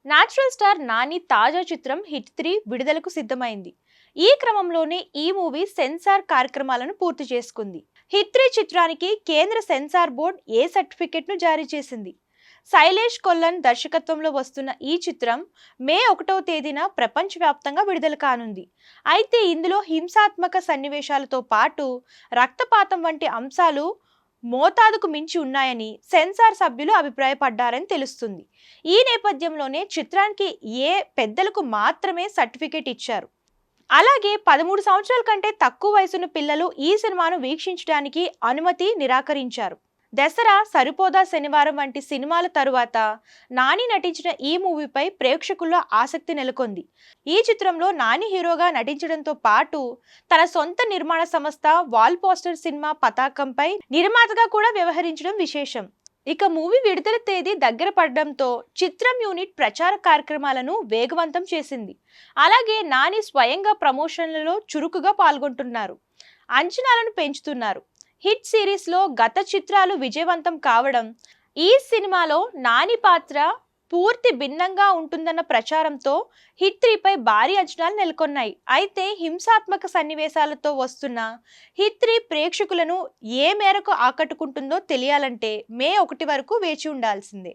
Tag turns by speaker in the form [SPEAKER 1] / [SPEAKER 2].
[SPEAKER 1] Natural star Nani తాజా చిత్రం hit 3 విడుదలకు సిద్ధమైంది. ఈ క్రమంలోనే ఈ మూవీ సెన్సార్ కార్యక్రమాలను పూర్తి చేసుకుంది. హిట్ 3 చిత్రానికి కేంద్ర సెన్సార్ బోర్డ్ ఏ సర్టిఫికెట్ ను జారీ చేసింది. శైలేష్ కొల్లన్ దర్శకత్వంలో వస్తున్న ఈ చిత్రం మే 1వ తేదీన ప్రపంచవ్యాప్తంగా విడుదల కానుంది. అయితే ఇందులో హింసాత్మక సన్నివేశాలతో పాటు రక్తపాతం వంటి అంశాలు మోతాదుకు మించి ఉన్నాయని సెన్సార్ సభ్యులు అభిప్రాయపడ్డారని తెలుస్తుంది. ఈ నేపథ్యంలోనే చిత్రానికి పెద్దలకు మాత్రమే సర్టిఫికేట్ ఇచ్చారు. అలాగే 13 సంవత్సరాల కంటే తక్కువ వయసున్న పిల్లలు ఈ సినిమాను వీక్షించడానికి అనుమతి నిరాకరించారు. దసరా, సరిపోదా శనివారం వంటి సినిమాల తరువాత నాని నటించిన ఈ మూవీపై ప్రేక్షకుల్లో ఆసక్తి నెలకొంది. ఈ చిత్రంలో నాని హీరోగా నటించడంతో పాటు తన సొంత నిర్మాణ సంస్థ వాల్ పోస్టర్ సినిమా పతాకంపై నిర్మాతగా కూడా వ్యవహరించడం విశేషం. ఇక మూవీ విడుదల తేదీ దగ్గర పడడంతో చిత్రం యూనిట్ ప్రచార కార్యక్రమాలను వేగవంతం చేసింది. అలాగే నాని స్వయంగా ప్రమోషన్లలో చురుకుగా పాల్గొంటున్నారు, అంచనాలను పెంచుతున్నారు. హిట్ సిరీస్ లో గత చిత్రాలు విజయవంతం కావడం, ఈ సినిమాలో నాని పాత్ర పూర్తి భిన్నంగా ఉంటుందన్న ప్రచారంతో హిట్ 3పై భారీ అంచనాలు నెలకొన్నాయి. అయితే హింసాత్మక సన్నివేశాలతో వస్తున్న హిట్ 3 ప్రేక్షకులను ఏ మేరకు ఆకట్టుకుంటుందో తెలియాలంటే మే 1 వరకు వేచి ఉండాల్సిందే.